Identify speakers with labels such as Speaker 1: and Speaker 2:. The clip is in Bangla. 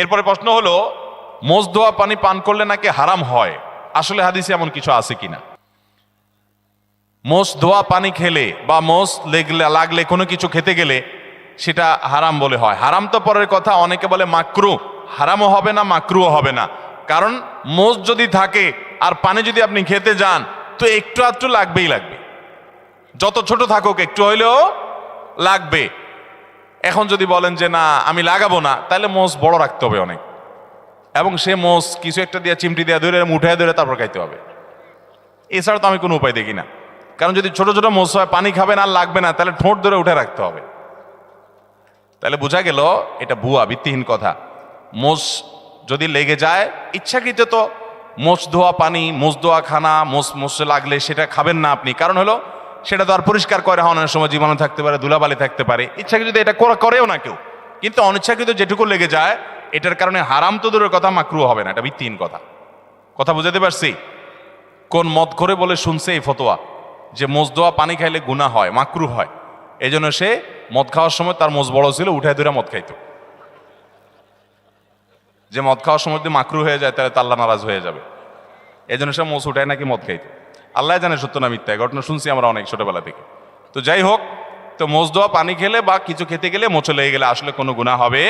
Speaker 1: এরপরে প্রশ্ন হলো, মোজ ধোয়া পানি পান করলে নাকি হারাম হয়, আসলে হাদিসে এমন কিছু আছে কিনা? মোজ ধোয়া পানি খেলে বা মোজ লাগলে কোনো কিছু খেতে গেলে সেটা হারাম বলে হয়। হারাম তো পরের কথা, অনেকে বলে মাকরু, হারামও হবে না মাকরুও হবে না। কারণ মোজ যদি থাকে আর পানি যদি আপনি খেতে যান তো একটু আধটু লাগবেই লাগবে, যত ছোট থাকুক একটু হইলেও লাগবে। এখন যদি বলেন যে না আমি লাগাবো না, তাহলে মোজ বড় রাখতে হবে অনেক, এবং সে মোজ কিছু একটা দিয়ে চিমটি দিয়ে ধরে উঠে ধরে তারপর খাইতে হবে। এছাড়া তো আমি কোনো উপায় দেখি না। কারণ যদি ছোট ছোট মোজ হয়, পানি খাবেন আর লাগবে না, তাহলে ঠোঁট ধরে উঠে রাখতে হবে। তাহলে বোঝা গেল এটা ভুয়া, ভিত্তিহীন কথা। মোজ যদি লেগে যায় ইচ্ছাকৃত, তো মোজ ধোয়া পানি, মোজ ধোয়া খানা, মোজে লাগলে সেটা খাবেন না আপনি। কারণ হলো সেটা তো আর পরিষ্কার করে হওয়ার সময় জীবাণু থাকতে পারে, ধুলাবালি থাকতে পারে। ইচ্ছাকৃত এটা করেও না কেউ, কিন্তু অনিচ্ছাকৃত যেটুকু লেগে যায় এটার কারণে হারাম তো দূরের কথা, মাকরু হবে না। এটা ভিত্তিহীন কথা। কথা বুঝাতে পারছি? কোন মদ করে বলে শুনছে এই ফতোয়া যে মোজ ধোয়া পানি খাইলে গুনাহ হয়, মাকরু হয়। এই জন্য সে মদ খাওয়ার সময় তার মোজ বড় ছিল, উঠে ধরে মদ খাইতো। যে মদ খাওয়ার সময় যদি মাকরু হয়ে যায় তাহলে আল্লাহ নারাজ হয়ে যাবে, এই জন্য সে মোজ উঠায় নাকি মদ খাইতো। আল্লাহ জানে সত্য না মিথ্যা, ঘটনা শুনছি আমরা অনেক ছোটবেলা থেকে। তো যাই হোক, তো মোজ ধোয়া পানি খেলে বা কিছু খেতে গেলে মোচে লেগে গেলে আসলে কোনো গুনাহ হবে